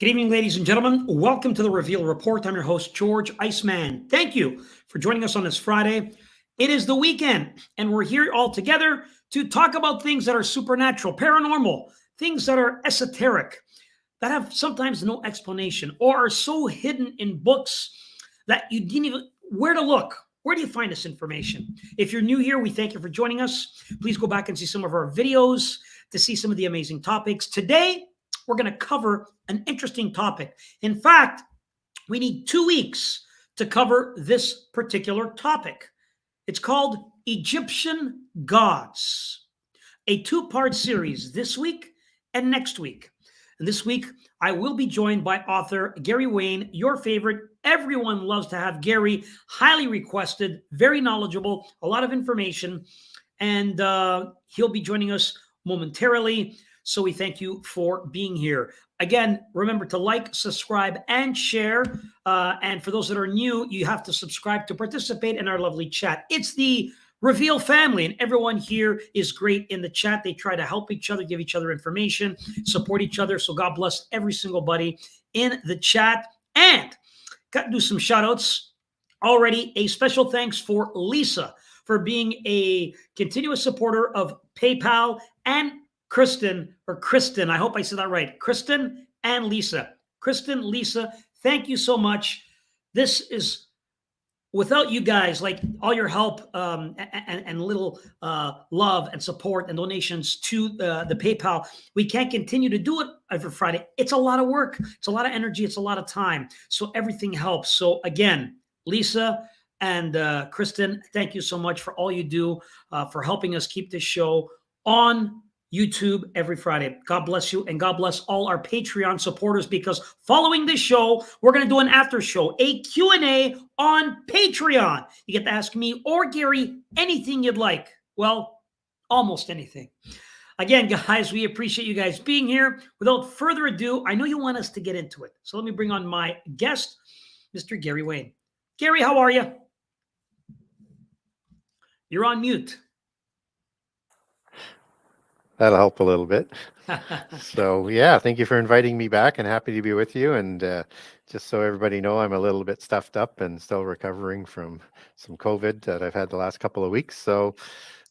Good evening, ladies and gentlemen. Welcome to the Reveal Report. I'm your host, George Iceman. Thank you for joining us on this Friday. It is the weekend, and we're here all together to talk about things that are supernatural, paranormal, things that are esoteric, that have sometimes no explanation, or are so hidden in books that you didn't even where to look. Where do you find this information? If you're new here, we thank you for joining us. Please go back and see some of our videos to see some of the amazing topics. Today, we're going to cover an interesting topic. In fact, we need 2 weeks to cover this particular topic. It's called Egyptian Gods, a 2-part series this week and next week. And this week, I will be joined by author Gary Wayne, your favorite. Everyone loves to have Gary, highly requested, very knowledgeable, a lot of information. And he'll be joining us momentarily. So we thank you for being here. Again, remember to like, subscribe, and share. And for those that are new, you have to subscribe to participate in our lovely chat. It's the Reveal family, and everyone here is great in the chat. They try to help each other, give each other information, support each other. So God bless every single buddy in the chat. And got to do some shout outs already. A special thanks for Lisa for being a continuous supporter of PayPal, and Kristen, I hope I said that right. Kristen and Lisa. Kristen, Lisa, thank you so much. This is without you guys, like all your help and little love and support and donations to the PayPal, we can't continue to do it every Friday. It's a lot of work. It's a lot of energy. It's a lot of time. So everything helps. So again, Lisa and Kristen, thank you so much for all you do for helping us keep this show on YouTube every Friday. God bless you, and God bless all our Patreon supporters, because following this show, we're going to do an after show, a Q&A on Patreon. You get to ask me or Gary anything you'd like. Well, almost anything. Again, guys, we appreciate you guys being here. Without further ado, I know you want us to get into it. So let me bring on my guest, Mr. Gary Wayne. Gary, how are you? You're on mute. That'll help a little bit. So yeah, thank you for inviting me back, and happy to be with you. And just so everybody know, I'm a little bit stuffed up and still recovering from some COVID that I've had the last couple of weeks. So,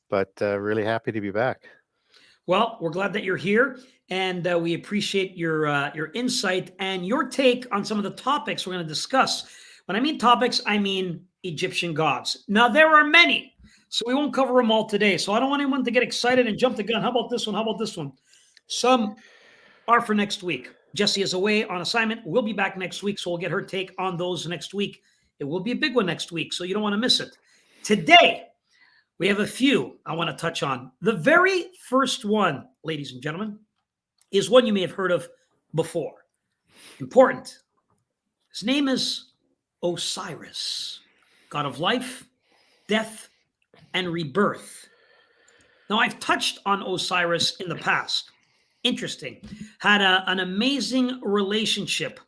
but really happy to be back. Well, we're glad that you're here, and we appreciate your insight and your take on some of the topics we're going to discuss. When I mean topics, I mean Egyptian gods. Now, there are many, so we won't cover them all today. So I don't want anyone to get excited and jump the gun. How about this one? How about this one? Some are for next week. Jessie is away on assignment. We'll be back next week, so we'll get her take on those next week. It will be a big one next week, so you don't want to miss it. Today, we have a few I want to touch on. The very first one, ladies and gentlemen, is one you may have heard of before. Important. His name is Osiris, god of life, death, and rebirth. Now, I've touched on Osiris in the past. Interesting. Had an amazing relationship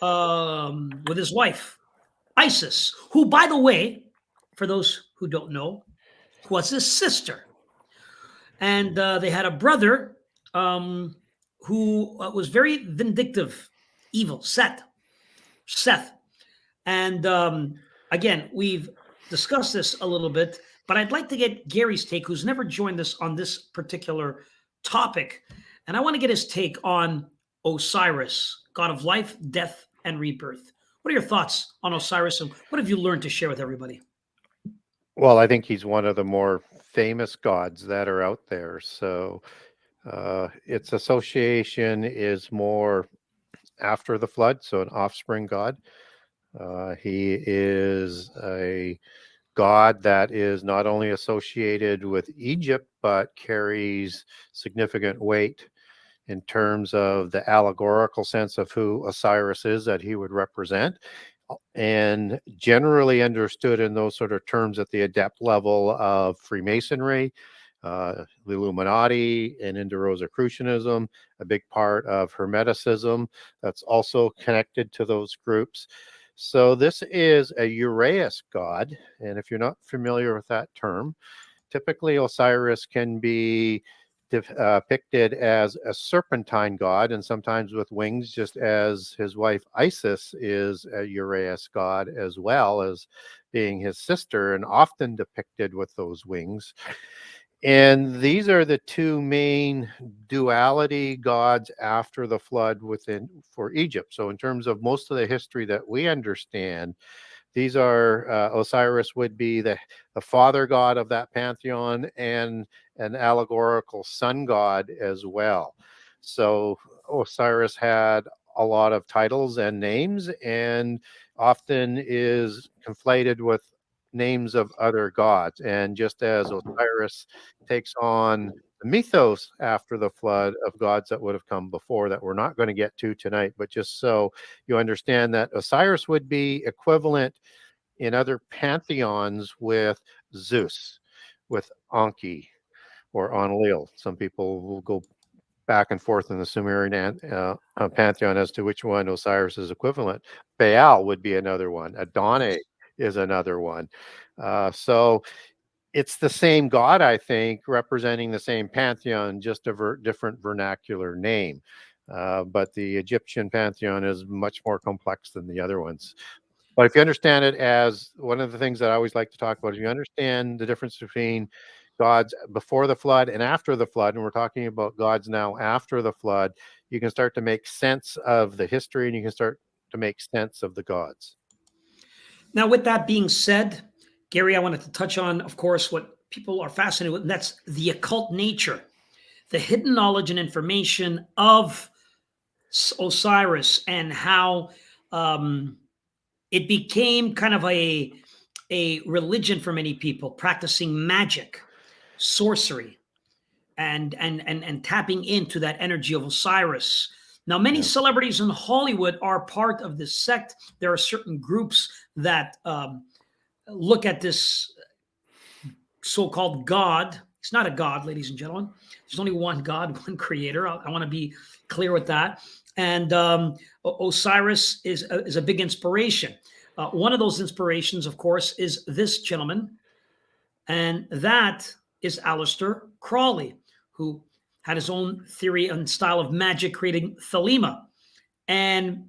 with his wife, Isis, who, by the way, for those who don't know, was his sister. And they had a brother who was very vindictive, evil, Seth. And again, we've discussed this a little bit, but I'd like to get Gary's take, who's never joined us on this particular topic. And I want to get his take on Osiris, god of life, death, and rebirth. What are your thoughts on Osiris, and what have you learned to share with everybody? Well, I think he's one of the more famous gods that are out there. So its association is more after the flood, so an offspring god. He is a god that is not only associated with Egypt, but carries significant weight in terms of the allegorical sense of who Osiris is that he would represent, and generally understood in those sort of terms at the adept level of Freemasonry, the Illuminati, and Indo-Rosicrucianism, a big part of Hermeticism that's also connected to those groups. So this is a Uraeus god, and if you're not familiar with that term, typically Osiris can be depicted as a serpentine god, and sometimes with wings, just as his wife Isis is a Uraeus god, as well as being his sister, and often depicted with those wings. And these are the two main duality gods after the flood within for Egypt. So in terms of most of the history that we understand, these are Osiris would be the father god of that pantheon, and an allegorical sun god as well. So Osiris had a lot of titles and names, and often is conflated with names of other gods. And just as Osiris takes on the mythos after the flood of gods that would have come before, that we're not going to get to tonight, but just so you understand that Osiris would be equivalent in other pantheons with Zeus, with Anki or Enlil. Some people will go back and forth in the Sumerian pantheon as to which one Osiris is equivalent. Baal would be another one. Adonai is another one. So it's the same god, I think, representing the same pantheon, just a different vernacular name. But the Egyptian pantheon is much more complex than the other ones. But if you understand it, as one of the things that I always like to talk about, is you understand the difference between gods before the flood and after the flood, and we're talking about gods now after the flood, you can start to make sense of the history, and you can start to make sense of the gods. Now, with that being said, Gary, I wanted to touch on, of course, what people are fascinated with, and that's the occult nature, the hidden knowledge and information of Osiris, and how it became kind of a religion for many people, practicing magic, sorcery, and tapping into that energy of Osiris. Now, many celebrities in Hollywood are part of this sect. There are certain groups that look at this so-called God. It's not a God, ladies and gentlemen. There's only one God, one creator. I want to be clear with that. And Osiris is a big inspiration. One of those inspirations, of course, is this gentleman, and that is Aleister Crowley, who had his own theory and style of magic, creating Thelema. And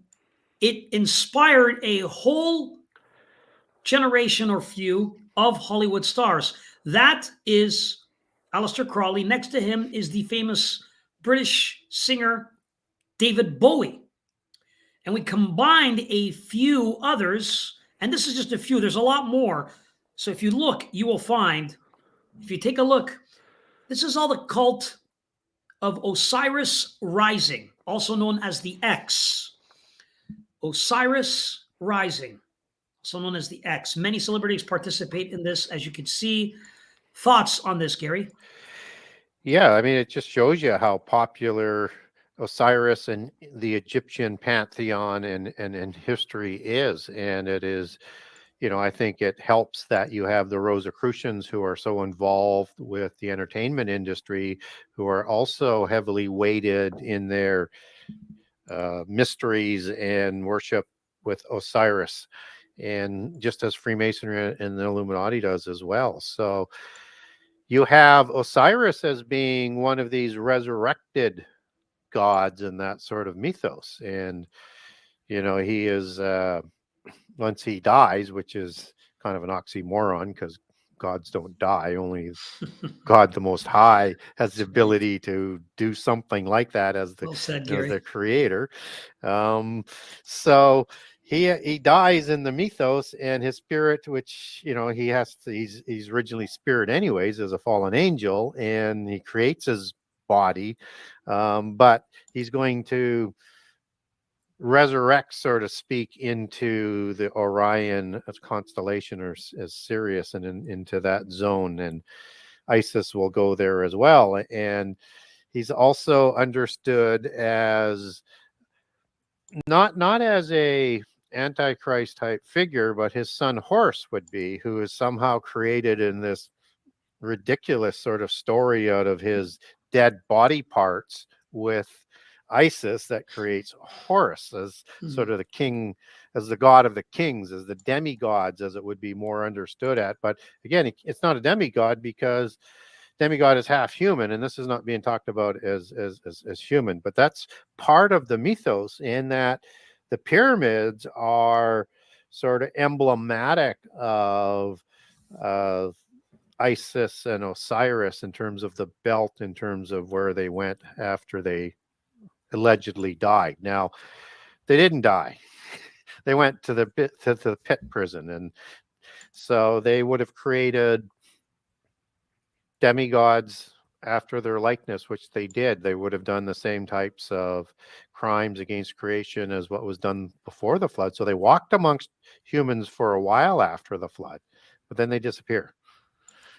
it inspired a whole generation or few of Hollywood stars. That is Aleister Crowley. Next to him is the famous British singer David Bowie. And we combined a few others, and this is just a few. There's a lot more. So if you look, you will find, if you take a look, this is all the cult of Osiris Rising, also known as the X. Osiris Rising, also known as the X. Many celebrities participate in this, as you can see. Thoughts on this, Gary? Yeah, I mean, it just shows you how popular Osiris and the Egyptian pantheon and history is. And it is, I think it helps that you have the Rosicrucians, who are so involved with the entertainment industry, who are also heavily weighted in their mysteries and worship with Osiris, and just as Freemasonry and the Illuminati does as well. So you have Osiris as being one of these resurrected gods in that sort of mythos. And, he is, once he dies, which is kind of an oxymoron, because gods don't die, only God the Most High has the ability to do something like that as the, Well said, as Gary. the creator. So he dies in the mythos, and his spirit, which he's originally spirit anyways as a fallen angel, and he creates his body, but he's going to resurrect, so to speak, into the Orion constellation, or as Sirius, and into that zone, and Isis will go there as well. And he's also understood as not as a Antichrist type figure, but his son Horus would be, who is somehow created in this ridiculous sort of story out of his dead body parts with Isis, that creates Horus as sort of the king, as the god of the kings, as the demigods, as it would be more understood at. But again, it's not a demigod, because demigod is half human, and this is not being talked about as human, but that's part of the mythos, in that the pyramids are sort of emblematic of Isis and Osiris in terms of the belt, in terms of where they went after they allegedly died. Now, they didn't die. They went to the pit prison, and so they would have created demigods after their likeness, which they did. They would have done the same types of crimes against creation as what was done before the flood. So they walked amongst humans for a while after the flood, but then they disappear.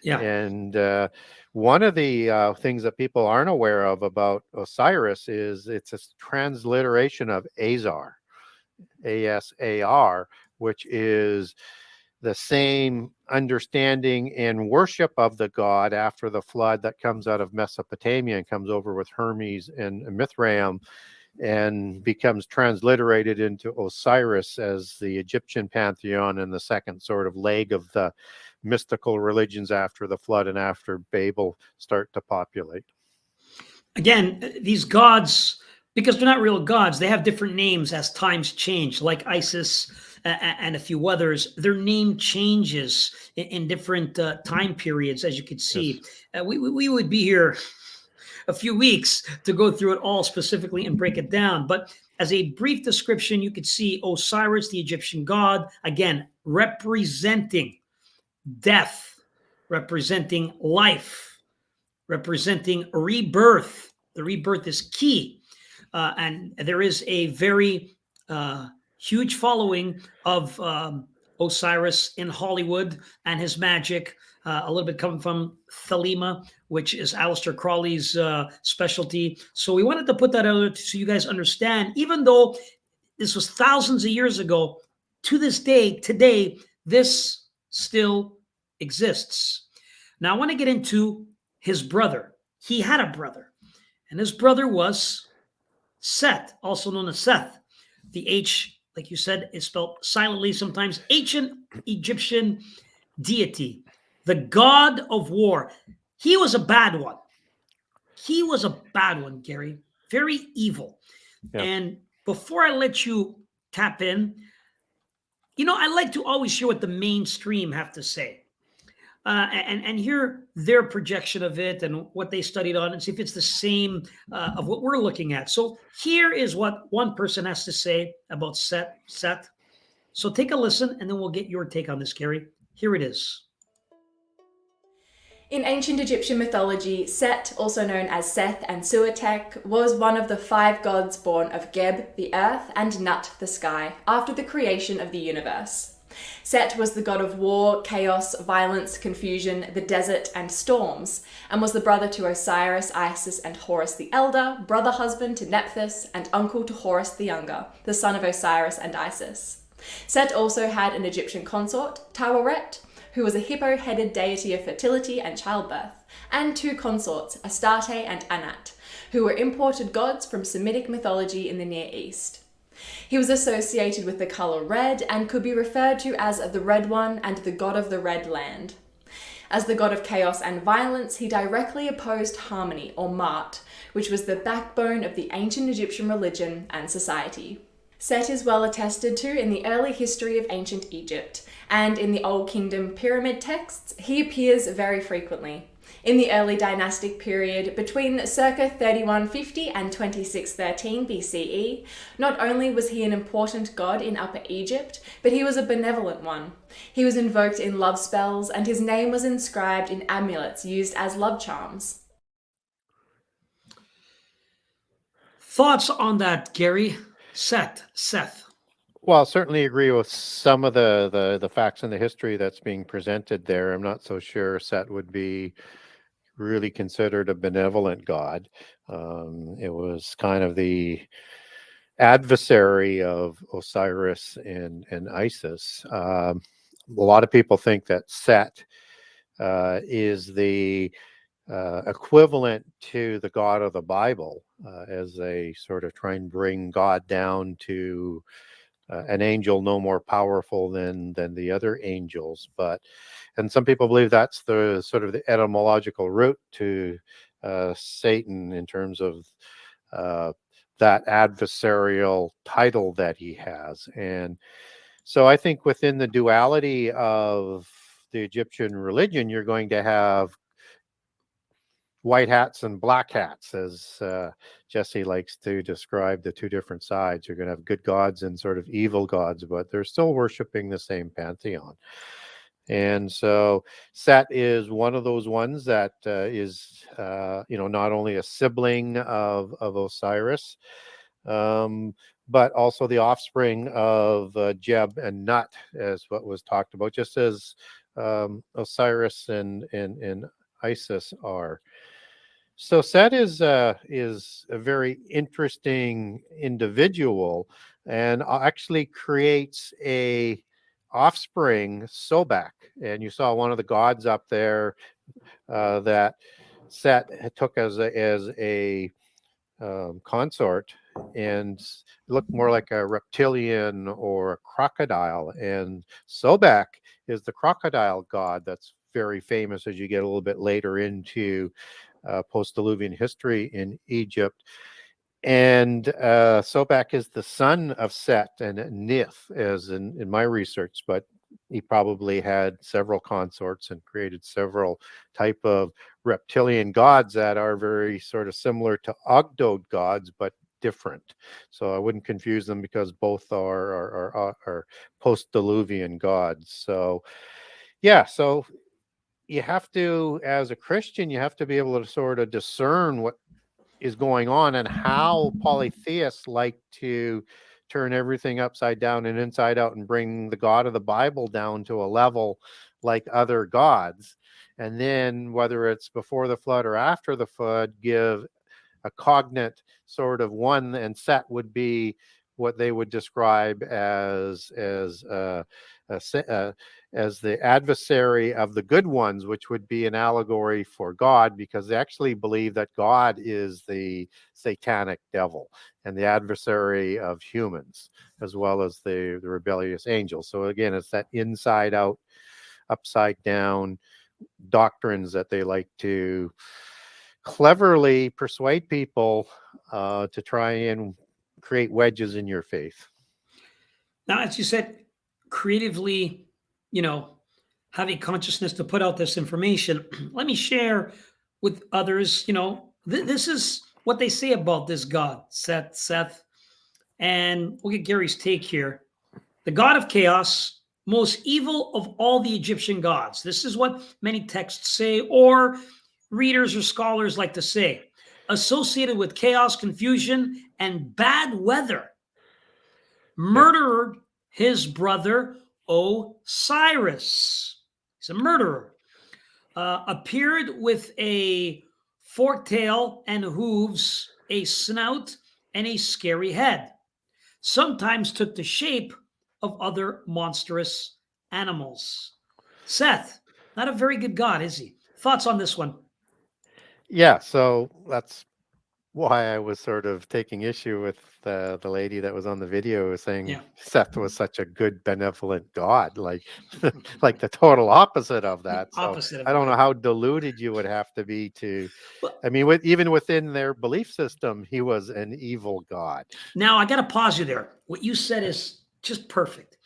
Yeah. And one of the things that people aren't aware of about Osiris is it's a transliteration of Azar, Asar, which is the same understanding and worship of the god after the flood that comes out of Mesopotamia and comes over with Hermes and Mithraeum and becomes transliterated into Osiris as the Egyptian pantheon and the second sort of leg of the mystical religions after the flood and after Babel start to populate. Again, these gods, because they're not real gods, they have different names as times change, like Isis and a few others. Their name changes in different time periods, as you can see. Yes. We would be here a few weeks to go through it all specifically and break it down. But as a brief description, you could see Osiris, the Egyptian god, again, representing death, representing life, representing rebirth. The rebirth is key. And there is a very huge following of Osiris in Hollywood and his magic, a little bit coming from Thelema, which is Aleister Crowley's specialty. So we wanted to put that out so you guys understand, even though this was thousands of years ago, to this day, today, this still exists. Now I want to get into his brother. He had a brother, and his brother was Set, also known as Seth. The H, like you said, is spelled silently sometimes. Ancient Egyptian deity, the god of war. He was a bad one. He was a bad one, Gary. Very evil. Yeah. And before I let you tap in, I like to always hear what the mainstream have to say. And hear their projection of it and what they studied on and see if it's the same of what we're looking at. So here is what one person has to say about Set. So take a listen and then we'll get your take on this, Gary. Here it is. In ancient Egyptian mythology, Set, also known as Seth and Suatek, was one of the 5 gods born of Geb, the earth, and Nut, the sky, after the creation of the universe. Set was the god of war, chaos, violence, confusion, the desert, and storms, and was the brother to Osiris, Isis, and Horus the Elder, brother-husband to Nephthys, and uncle to Horus the Younger, the son of Osiris and Isis. Set also had an Egyptian consort, Taweret, who was a hippo-headed deity of fertility and childbirth, and 2 consorts, Astarte and Anat, who were imported gods from Semitic mythology in the Near East. He was associated with the color red and could be referred to as the Red One and the god of the Red Land. As the god of chaos and violence, he directly opposed harmony, or Ma'at, which was the backbone of the ancient Egyptian religion and society. Set is well attested to in the early history of ancient Egypt, and in the Old Kingdom pyramid texts, he appears very frequently. In the early dynastic period between circa 3150 and 2613 BCE, not only was he an important god in Upper Egypt, but he was a benevolent one. He was invoked in love spells, and his name was inscribed in amulets used as love charms. Thoughts on that, Gary? Seth. Well, certainly agree with some of the facts and the history that's being presented there. I'm not so sure Set would be really considered a benevolent god. It was kind of the adversary of Osiris and Isis. A lot of people think that Set is the equivalent to the God of the Bible, as they sort of try and bring God down to an angel no more powerful than the other angels. And some people believe that's the sort of the etymological root to Satan in terms of that adversarial title that he has. And so I think within the duality of the Egyptian religion, you're going to have white hats and black hats, as Jesse likes to describe the two different sides. You're going to have good gods and sort of evil gods, but they're still worshiping the same pantheon. And so Set is one of those ones that is, not only a sibling of Osiris, but also the offspring of Jeb and Nut, as what was talked about, just as Osiris and Isis are. So Set is a very interesting individual, and actually creates a offspring, Sobek. And you saw one of the gods up there that Set took as a consort, and looked more like a reptilian or a crocodile. And Sobek is the crocodile god that's very famous as you get a little bit later into post-Diluvian history in Egypt. And Sobek is the son of Set and Nith, as in my research, but he probably had several consorts and created several type of reptilian gods that are very sort of similar to Ogdoad gods, but different. So I wouldn't confuse them, because both are post-Diluvian gods. So yeah, so you have to, as a Christian, you have to be able to sort of discern what is going on and how polytheists like to turn everything upside down and inside out and bring the God of the Bible down to a level like other gods. And then whether it's before the flood or after the flood, give a cognate sort of one, and Set would be what they would describe as the adversary of the good ones, which would be an allegory for God, because they actually believe that God is the satanic devil and the adversary of humans, as well as the rebellious angels. So again, it's that inside out, upside down doctrines that they like to cleverly persuade people to try and create wedges in your faith. Now, as you said, creatively, have a consciousness to put out this information. Let me share with others, this is what they say about this God, Seth, and we'll get Gary's take here. The god of chaos, most evil of all the Egyptian gods. This is what many texts say, or readers or scholars like to say. Associated with chaos, confusion, and bad weather. Murdered his brother Osiris. He's a murderer. Appeared with a forked tail and hooves, a snout, and a scary head. Sometimes took the shape of other monstrous animals. Seth, not a very good god, is he? Thoughts on this one? Yeah, so that's why I was sort of taking issue with the lady that was on the video, saying Seth was such a good, benevolent god, like like the total opposite of that. I don't know how deluded you would have to be to. I mean, even within their belief system, he was an evil god. Now I got to pause you there. What you said is just perfect,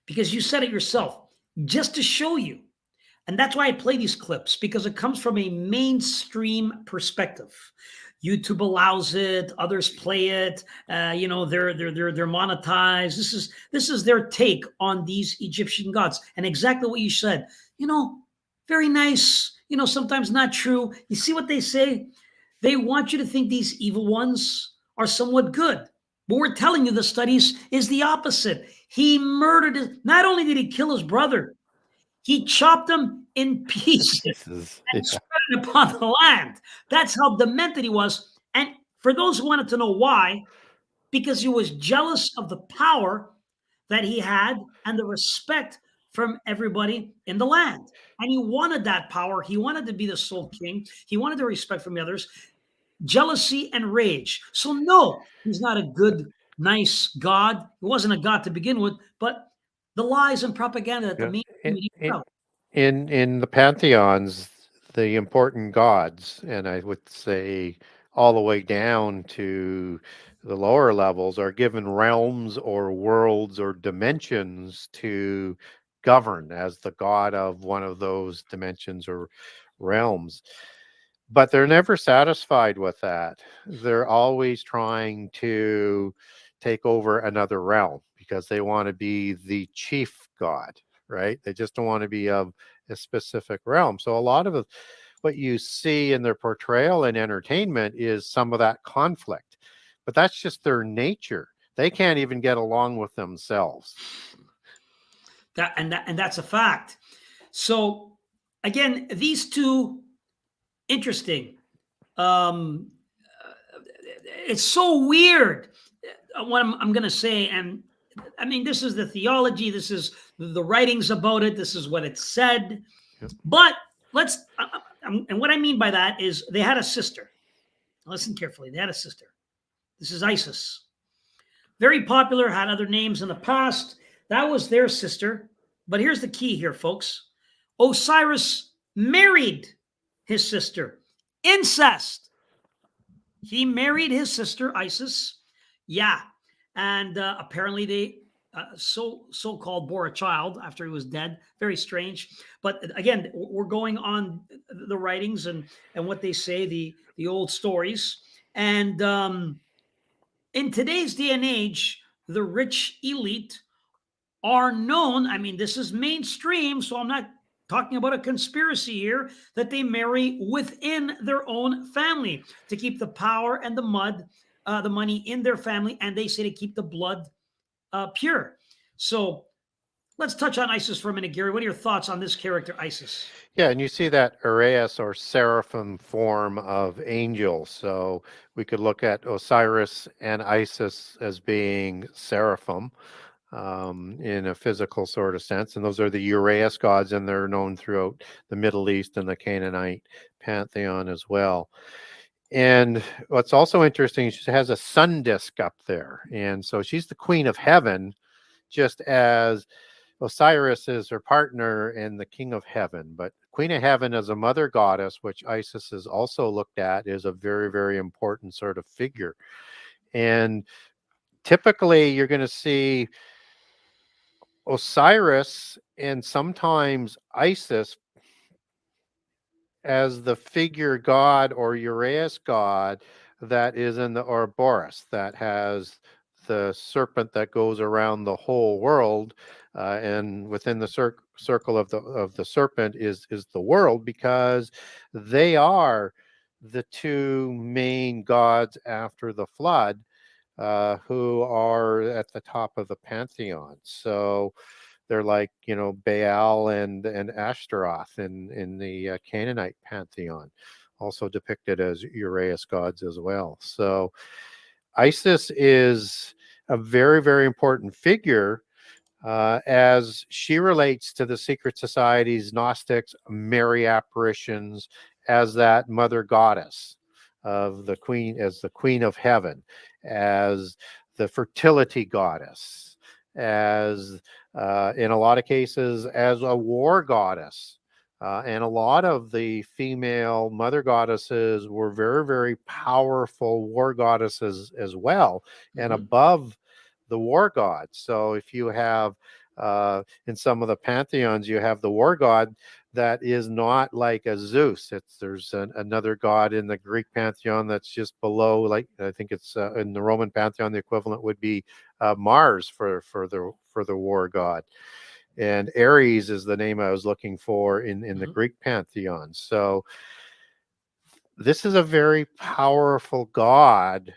because you said it yourself, just to show you. And that's why I play these clips, because it comes from a mainstream perspective. YouTube allows it, others play it. They're monetized. This is their take on these Egyptian gods, and exactly what you said. Very nice. Sometimes not true. You see what they say? They want you to think these evil ones are somewhat good. But we're telling you the studies is the opposite. He murdered. Not only did he kill his brother, he chopped him in pieces and spread it upon the land. That's how demented he was. And for those who wanted to know why, because he was jealous of the power that he had and the respect from everybody in the land. And he wanted that power. He wanted to be the sole king. He wanted the respect from the others. Jealousy and rage. So no, he's not a good nice god. He wasn't a god to begin with, but the lies and propaganda that the Yeah. mainstream media put out. In the pantheons, the important gods, and I would say all the way down to the lower levels, are given realms or worlds or dimensions to govern as the god of one of those dimensions or realms. But they're never satisfied with that. They're always trying to take over another realm because they want to be the chief god, right? They just don't want to be of a specific realm. So a lot of what you see in their portrayal in entertainment is some of that conflict. But that's just their nature. They can't even get along with themselves. And that's a fact. So again, these two, interesting. Um, it's so weird what I'm going to say, and I mean, this is the theology, this is the writings about it, this is what it said. Yep. But let's, and what I mean by that is they had a sister. Listen carefully. They had a sister. This is Isis. Very popular, had other names in the past. That was their sister. But here's the key here, folks. Osiris married his sister. Incest. He married his sister, Isis. Yeah. And apparently they so-called bore a child after he was dead. Very strange. But again, we're going on the writings and what they say, the old stories. And in today's day and age, the rich elite are known. I mean, this is mainstream, so I'm not talking about a conspiracy here, that they marry within their own family to keep the power and the money in their family, and they say to keep the blood pure. So let's touch on Isis for a minute, Gary. What are your thoughts on this character, Isis? Yeah, and you see that Uraeus or seraphim form of angel. So we could look at Osiris and Isis as being seraphim in a physical sort of sense. And those are the Uraeus gods, and they're known throughout the Middle East and the Canaanite pantheon as well. And what's also interesting, she has a sun disk up there. And so she's the queen of heaven, just as Osiris is her partner and the king of heaven. But queen of heaven as a mother goddess, which Isis is also looked at, is a very, very important sort of figure. And typically you're going to see Osiris and sometimes Isis as the figure god or Uraeus god that is in the Ouroboros, that has the serpent that goes around the whole world, and within the circle of the serpent is the world, because they are the two main gods after the flood, who are at the top of the pantheon. So they're like, Baal and Ashtaroth in the Canaanite pantheon, also depicted as Uraeus gods as well. So Isis is a very, very important figure, as she relates to the secret societies, Gnostics, Mary apparitions, as that mother goddess of the queen, as the queen of heaven, as the fertility goddess, as in a lot of cases as a war goddess. And a lot of the female mother goddesses were very, very powerful war goddesses as well, and above the war gods. So if you have in some of the pantheons, you have the war god that is not like a Zeus. There's another god in the Greek pantheon that's just below, like I think it's in the Roman pantheon, the equivalent would be Mars for the war god. And Ares is the name I was looking for in the Greek pantheon. So this is a very powerful god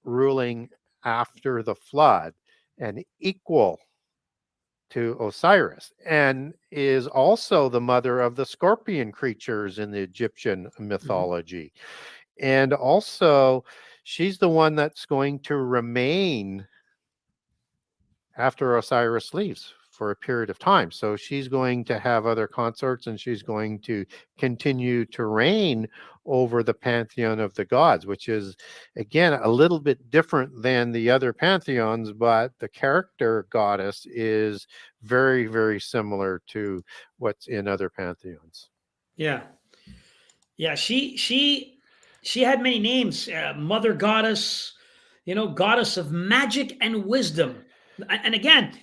ruling after the flood and equal to Osiris, and is also the mother of the scorpion creatures in the Egyptian mythology. And also she's the one that's going to remain after Osiris leaves for a period of time. So she's going to have other consorts, and she's going to continue to reign over the pantheon of the gods, which is, again, a little bit different than the other pantheons, but the character goddess is very, very similar to what's in other pantheons. Yeah. Yeah, she had many names. Mother goddess, goddess of magic and wisdom. And again,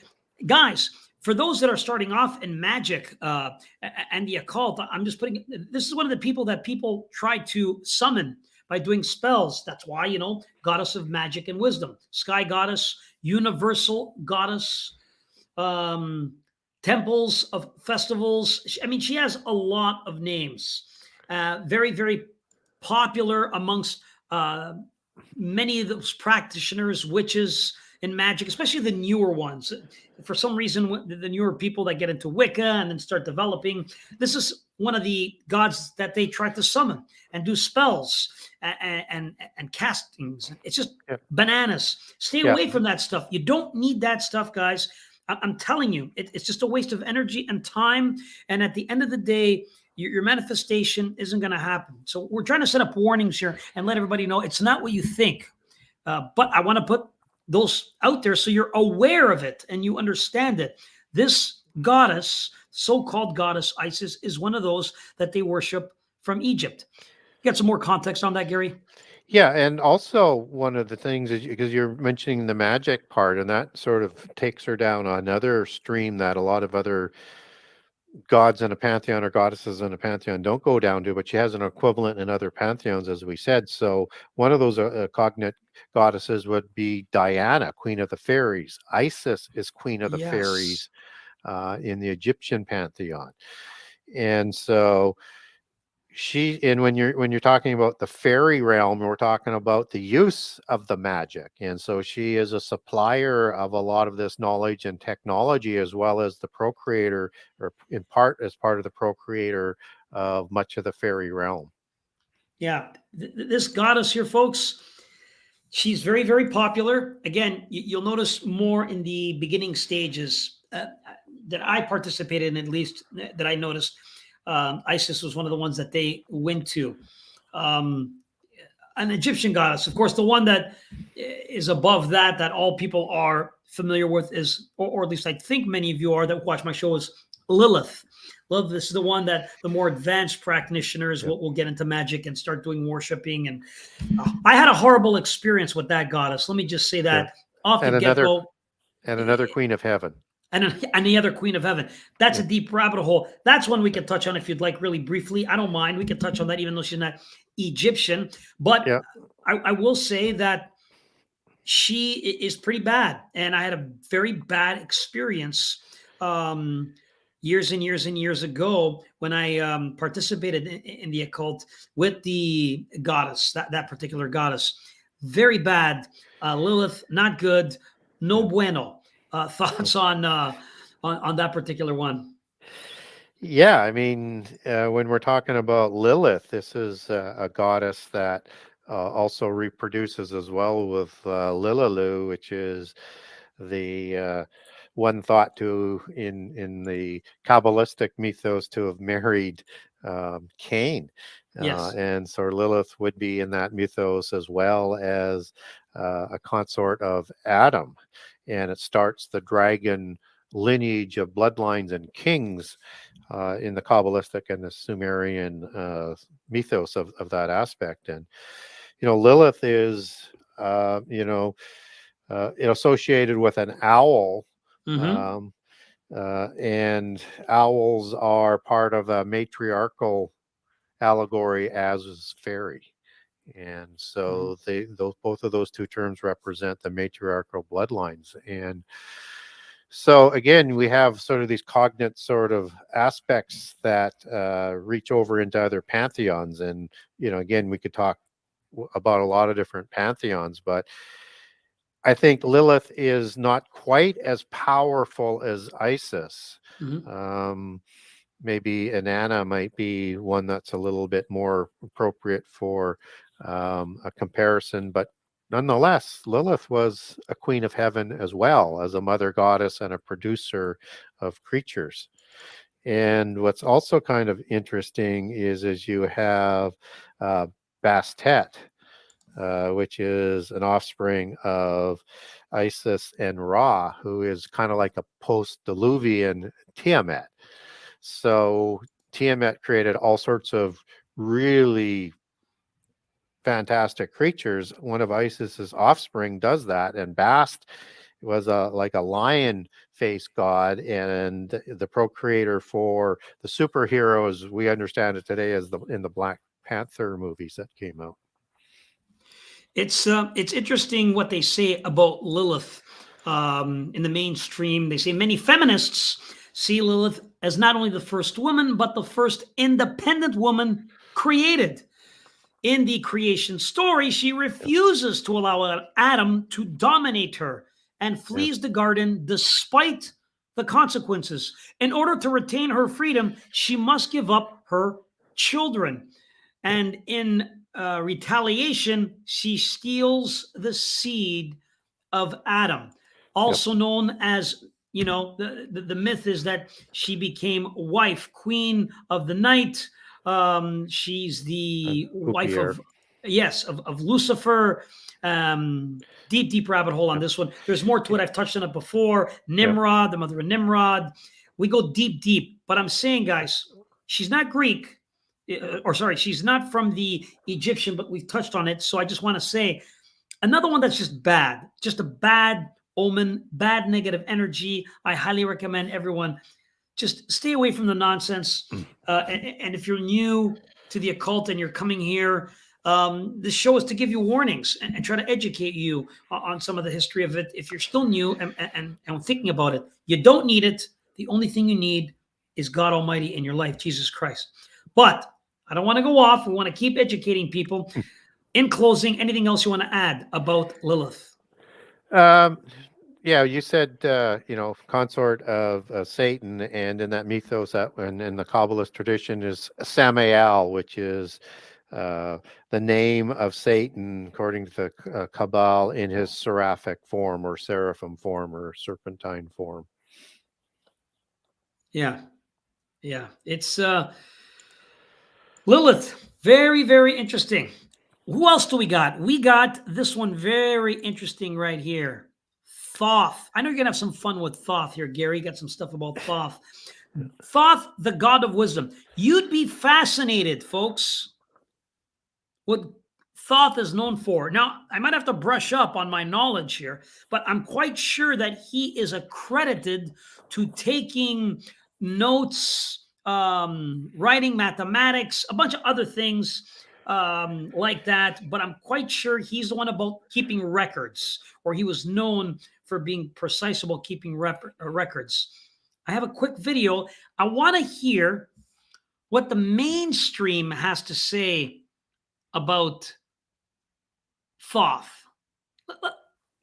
guys, for those that are starting off in magic and the occult, I'm just putting this is one of the people that people try to summon by doing spells. That's why, goddess of magic and wisdom, sky goddess, universal goddess, um, temples of festivals. I mean, she has a lot of names. Very, very popular amongst many of those practitioners, witches in magic, especially the newer ones. For some reason, the newer people that get into Wicca and then start developing, this is one of the gods that they try to summon and do spells and castings. It's just bananas. Stay away from that stuff. You don't need that stuff, guys. I'm telling you, it's just a waste of energy and time. And at the end of the day, your manifestation isn't going to happen. So we're trying to set up warnings here and let everybody know it's not what you think. But I want to put those out there so you're aware of it and you understand it. This goddess, so-called goddess Isis, is one of those that they worship from Egypt. You got some more context on that, Gary? Yeah, and also one of the things is because you're mentioning the magic part, and that sort of takes her down another stream that a lot of other gods in a pantheon or goddesses in a pantheon don't go down to, but she has an equivalent in other pantheons, as we said. So one of those cognate goddesses would be Diana, queen of the fairies. Isis is queen of the fairies in the Egyptian pantheon. And so when you're talking about the fairy realm, we're talking about the use of the magic, and so she is a supplier of a lot of this knowledge and technology, as well as the procreator, or in part as part of the procreator of much of the fairy realm. Yeah, this goddess here, folks, she's very, very popular. Again, you'll notice more in the beginning stages that I participated in, at least that I noticed. Isis was one of the ones that they went to. An Egyptian goddess, of course, the one that is above that all people are familiar with is, or at least I think many of you are that watch my show, is Lilith. Lilith, this is the one that the more advanced practitioners will get into magic and start doing worshiping. And I had a horrible experience with that goddess. Let me just say that off the get-go. And another queen of heaven. And the other queen of heaven. That's a deep rabbit hole. That's one we can touch on if you'd like, really briefly. I don't mind. We can touch on that, even though she's not Egyptian. But I will say that she is pretty bad. And I had a very bad experience years and years and years ago when I participated in the occult with the goddess, that particular goddess. Very bad. Lilith, not good. No bueno. Thoughts on that particular one? Yeah, I mean, when we're talking about Lilith, this is a goddess that also reproduces as well with Lilalu, which is the one thought to in the Kabbalistic mythos to have married Cain. And so Lilith would be in that mythos, as well as a consort of Adam. And it starts the dragon lineage of bloodlines and kings in the Kabbalistic and the Sumerian mythos of that aspect. And, Lilith is, associated with an owl. And owls are part of a matriarchal allegory, as is fairy. And so both of those two terms represent the matriarchal bloodlines. And so again, we have sort of these cognate sort of aspects that reach over into other pantheons. And, again, we could talk about a lot of different pantheons, but I think Lilith is not quite as powerful as Isis. Maybe Inanna might be one that's a little bit more appropriate for a comparison, but nonetheless, Lilith was a queen of heaven as well as a mother goddess and a producer of creatures. And what's also kind of interesting is you have Bastet, which is an offspring of Isis and Ra, who is kind of like a post-Diluvian Tiamat. So Tiamat created all sorts of really fantastic creatures. One of Isis's offspring does that, and Bast was like a lion face god, and the procreator for the superheroes we understand it today as in the Black Panther movies that came out. It's interesting what they say about Lilith in the mainstream. They say many feminists see Lilith as not only the first woman, but the first independent woman created. In the creation story, she refuses to allow Adam to dominate her and flees the garden despite the consequences. In order to retain her freedom, she must give up her children. And in retaliation, she steals the seed of Adam, also known as, the myth is that she became wife, queen of the night. She's the wife of Lucifer. Deep rabbit hole on this one. There's more to it. I've touched on it before. Nimrod, the mother of Nimrod. We go deep. But I'm saying, guys, she's not Greek. She's not from the Egyptian, but we've touched on it. So I just want to say another one that's just bad, just a bad omen, bad negative energy. I highly recommend everyone just stay away from the nonsense. And if you're new to the occult and you're coming here, this show is to give you warnings and try to educate you on some of the history of it. If you're still new and thinking about it, you don't need it. The only thing you need is God Almighty in your life, Jesus Christ. But I don't want to go off. We want to keep educating people. In closing, anything else you want to add about Lilith? Yeah, you said, consort of Satan, and in that mythos, that in the Kabbalist tradition is Samael, which is the name of Satan according to the Kabbal in his seraphic form or seraphim form or serpentine form. Yeah. It's Lilith. Very, very interesting. Who else do we got? We got this one very interesting right here. Thoth. I know you're going to have some fun with Thoth here, Gary. You got some stuff about Thoth. Thoth, the god of wisdom. You'd be fascinated, folks, what Thoth is known for. Now, I might have to brush up on my knowledge here, but I'm quite sure that he is accredited to taking notes, writing mathematics, a bunch of other things like that. But I'm quite sure he's the one about keeping records, or he was known for being precise about keeping records. I have a quick video. I want to hear what the mainstream has to say about Thoth.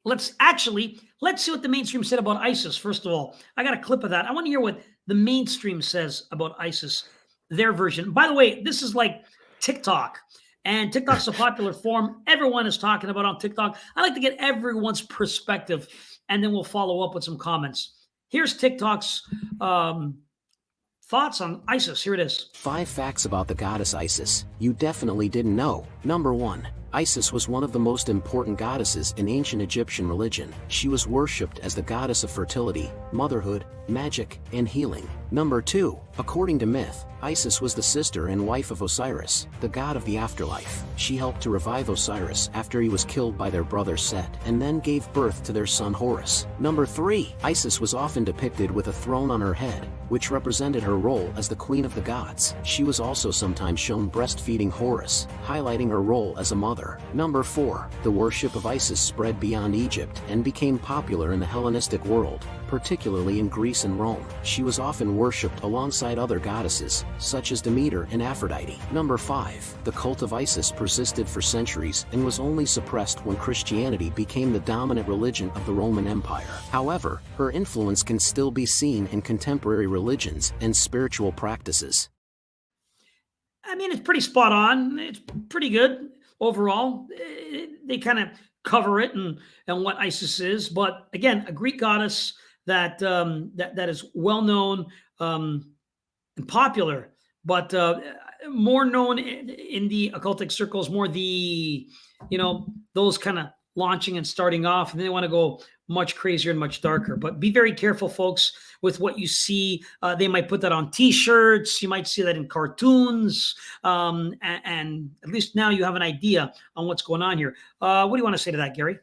Let's see what the mainstream said about Isis. First of all, I got a clip of that. I want to hear what the mainstream says about Isis, their version. By the way, this is like TikTok, and TikTok's a popular form. Everyone is talking about on TikTok. I like to get everyone's perspective, and then we'll follow up with some comments. Here's TikTok's thoughts on Isis. Here it is. 5 facts about the goddess Isis you definitely didn't know. Number 1. Isis was one of the most important goddesses in ancient Egyptian religion. She was worshipped as the goddess of fertility, motherhood, magic, and healing. Number 2. According to myth, Isis was the sister and wife of Osiris, the god of the afterlife. She helped to revive Osiris after he was killed by their brother Set, and then gave birth to their son Horus. Number 3. Isis was often depicted with a throne on her head, which represented her role as the queen of the gods. She was also sometimes shown breastfeeding Horus, highlighting her role as a mother. Number 4. The worship of Isis spread beyond Egypt and became popular in the Hellenistic world, particularly in Greece and Rome. She was often worshipped alongside other goddesses, such as Demeter and Aphrodite. Number 5. The cult of Isis persisted for centuries and was only suppressed when Christianity became the dominant religion of the Roman Empire. However, her influence can still be seen in contemporary religions and spiritual practices. I mean, it's pretty spot on. It's pretty good overall. They kind of cover it and what Isis is. But again, a Greek goddess that that is well known and popular, but more known in the occultic circles, more the those kind of launching and starting off, and they want to go much crazier and much darker. But be very careful, folks, with what you see. They might put that on T-shirts. You might see that in cartoons, and at least now you have an idea on what's going on here. What do you want to say to that, Gary?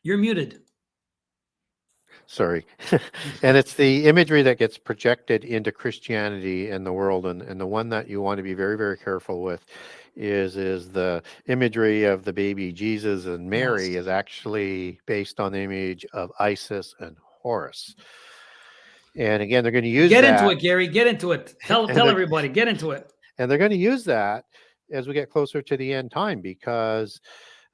You're muted. Sorry. And it's the imagery that gets projected into Christianity and the world. And the one that you want to be very, very careful with is the imagery of the baby Jesus and Mary is actually based on the image of Isis and Horus. And again, they're going to use into it, Gary. Get into it. Tell everybody. Get into it. And they're going to use that as we get closer to the end time, because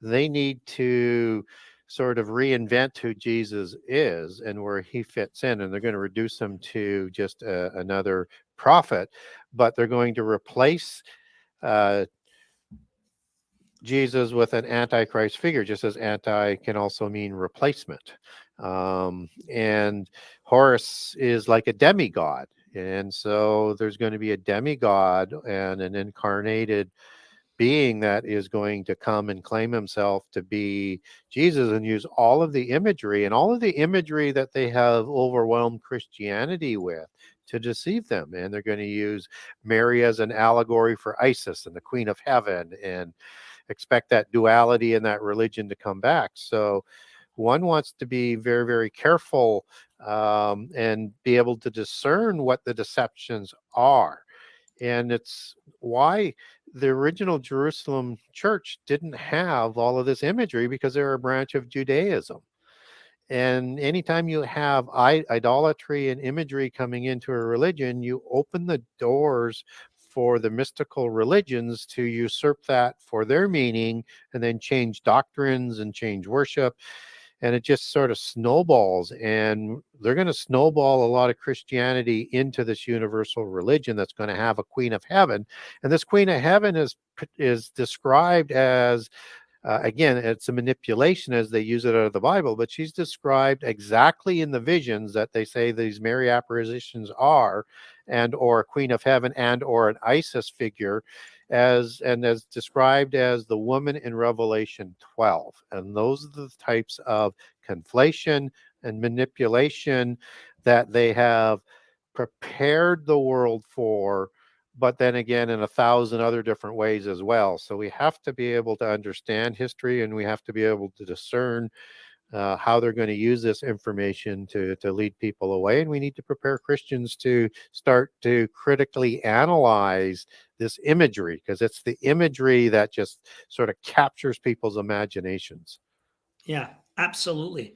they need to sort of reinvent who Jesus is and where he fits in. And they're going to reduce him to just another prophet, but they're going to replace Jesus with an antichrist figure, just as anti can also mean replacement. And Horus is like a demigod. And so there's going to be a demigod and an incarnated being that is going to come and claim himself to be Jesus and use all of the imagery that they have overwhelmed Christianity with to deceive them. And they're going to use Mary as an allegory for Isis and the Queen of Heaven, and expect that duality in that religion to come back. So one wants to be very, very careful and be able to discern what the deceptions are. And it's why the original Jerusalem church didn't have all of this imagery, because they're a branch of Judaism. And anytime you have idolatry and imagery coming into a religion, you open the doors for the mystical religions to usurp that for their meaning, and then change doctrines and change worship. And it just sort of snowballs, and they're going to snowball a lot of Christianity into this universal religion that's going to have a Queen of Heaven. And this Queen of Heaven is described as, again, it's a manipulation as they use it out of the Bible, but she's described exactly in the visions that they say these Mary apparitions are, and or a Queen of Heaven and or an Isis figure, as described as the woman in Revelation 12. And those are the types of conflation and manipulation that they have prepared the world for, but then again in 1,000 other different ways as well. So we have to be able to understand history, and we have to be able to discern how they're going to use this information to lead people away. And we need to prepare Christians to start to critically analyze this imagery, because it's the imagery that just sort of captures people's imaginations. Yeah, absolutely.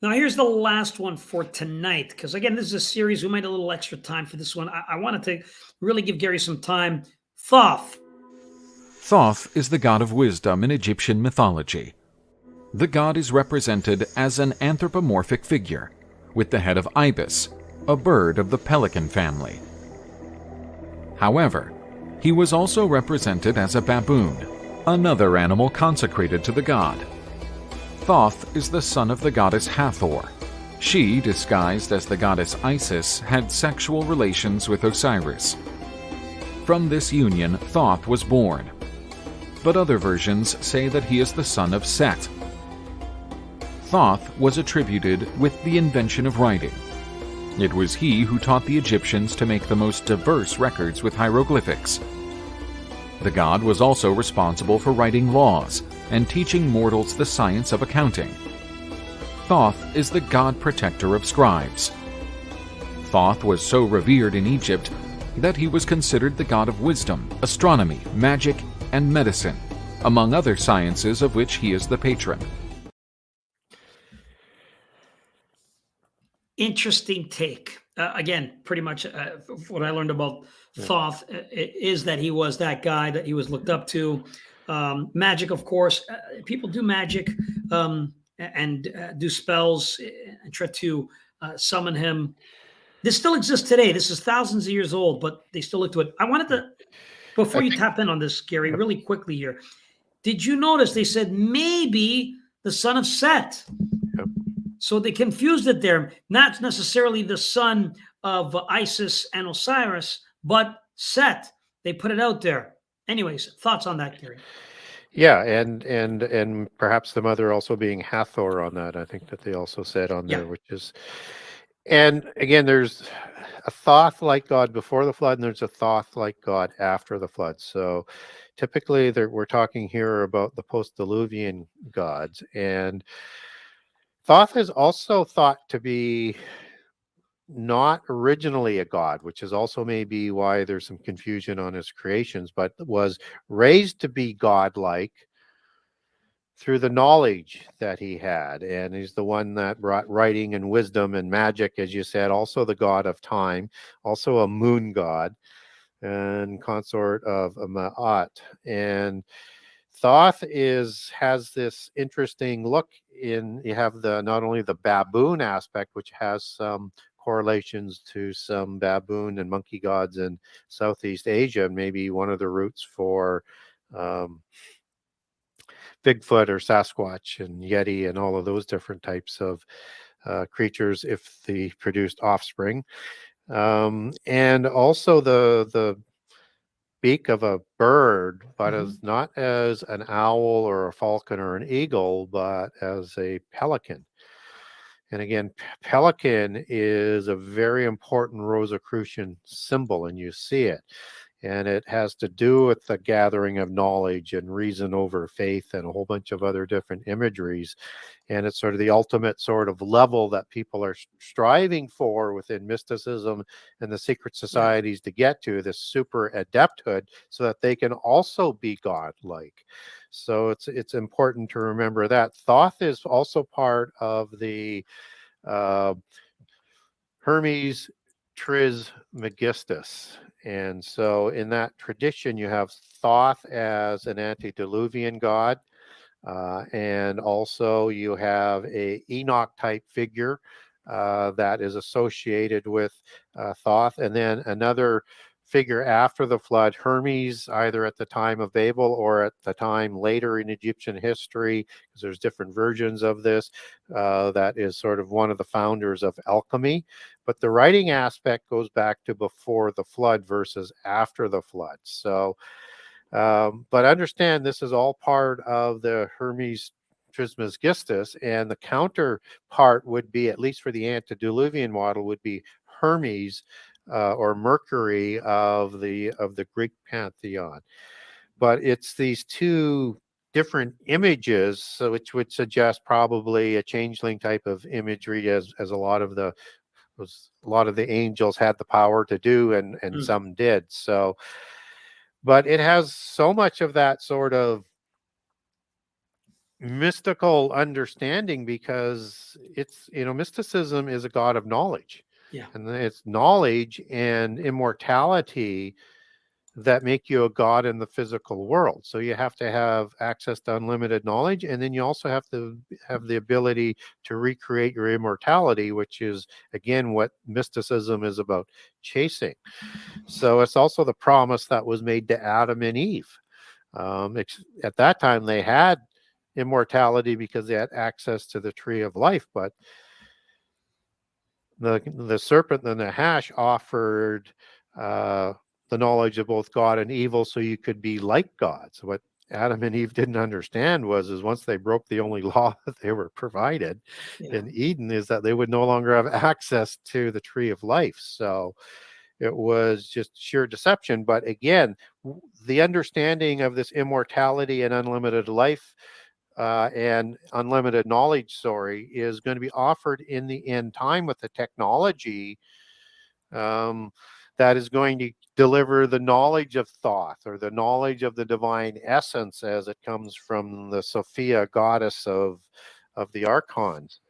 Now, here's the last one for tonight, because again, this is a series. We might have a little extra time for this one. I wanted to really give Gary some time. Thoth. Thoth is the god of wisdom in Egyptian mythology. The god is represented as an anthropomorphic figure, with the head of ibis, a bird of the pelican family. However, he was also represented as a baboon, another animal consecrated to the god. Thoth is the son of the goddess Hathor. She, disguised as the goddess Isis, had sexual relations with Osiris. From this union, Thoth was born. But other versions say that he is the son of Set. Thoth was attributed with the invention of writing. It was he who taught the Egyptians to make the most diverse records with hieroglyphics. The god was also responsible for writing laws and teaching mortals the science of accounting. Thoth is the god protector of scribes. Thoth was so revered in Egypt that he was considered the god of wisdom, astronomy, magic, and medicine, among other sciences of which he is the patron. Interesting take. Again, pretty much what I learned about Thoth is that he was that guy that he was looked up to. Magic, of course. People do magic and do spells and try to summon him. This still exists today. This is thousands of years old, but they still look to it. I wanted to, before you tap in on this, Gary, really quickly here. did you notice they said maybe the son of Set? Yep. So they confused it there. Not necessarily the son of Isis and Osiris, but Set. They put it out there. Anyways, thoughts on that, Gary? Yeah, and perhaps the mother also being Hathor on that. I think that they also said on there, which is, and again, there's a Thoth-like God before the flood, and there's a Thoth-like God after the flood. So typically, we're talking here about the post-Diluvian gods, and Thoth is also thought to be not originally a god, which is also maybe why there's some confusion on his creations, but was raised to be godlike through the knowledge that he had. And he's the one that brought writing and wisdom and magic, as you said, also the god of time, also a moon god and consort of Ma'at. And Thoth has this interesting look in, you have the not only the baboon aspect, which has some correlations to some baboon and monkey gods in Southeast Asia, maybe one of the roots for Bigfoot or Sasquatch and Yeti and all of those different types of creatures if they produced offspring. And also the beak of a bird, but as not as an owl or a falcon or an eagle, but as a pelican. And again, pelican is a very important Rosicrucian symbol, and you see it. And it has to do with the gathering of knowledge and reason over faith and a whole bunch of other different imageries. And it's sort of the ultimate sort of level that people are striving for within mysticism and the secret societies to get to, this super adepthood, so that they can also be godlike. So it's important to remember that. Thoth is also part of the Hermes Trismegistus. And so in that tradition, you have Thoth as an antediluvian god. And also you have a Enoch type figure that is associated with Thoth. And then another figure after the flood, Hermes, either at the time of Babel or at the time later in Egyptian history, because there's different versions of this, that is sort of one of the founders of alchemy. But the writing aspect goes back to before the flood versus after the flood. So, but understand this is all part of the Hermes Trismegistus, and the counterpart would be, at least for the antediluvian model, would be Hermes or Mercury of the Greek pantheon. But it's these two different images, so which would suggest probably a changeling type of imagery, as a lot of the angels had the power to do, and some did. So, but it has so much of that sort of mystical understanding, because it's, mysticism is a god of knowledge. Yeah. And it's knowledge and immortality that make you a god in the physical world. So you have to have access to unlimited knowledge, and then you also have to have the ability to recreate your immortality, which is again what mysticism is about chasing. So it's also the promise that was made to Adam and Eve. At that time they had immortality because they had access to the tree of life, but the serpent and the hash offered the knowledge of both God and evil, so you could be like God. So what Adam and Eve didn't understand is once they broke the only law that they were provided in Eden, is that they would no longer have access to the tree of life. So it was just sheer deception. But again, the understanding of this immortality and unlimited life and unlimited knowledge, is going to be offered in the end time with the technology that is going to deliver the knowledge of Thoth, or the knowledge of the divine essence as it comes from the Sophia, goddess of the archons.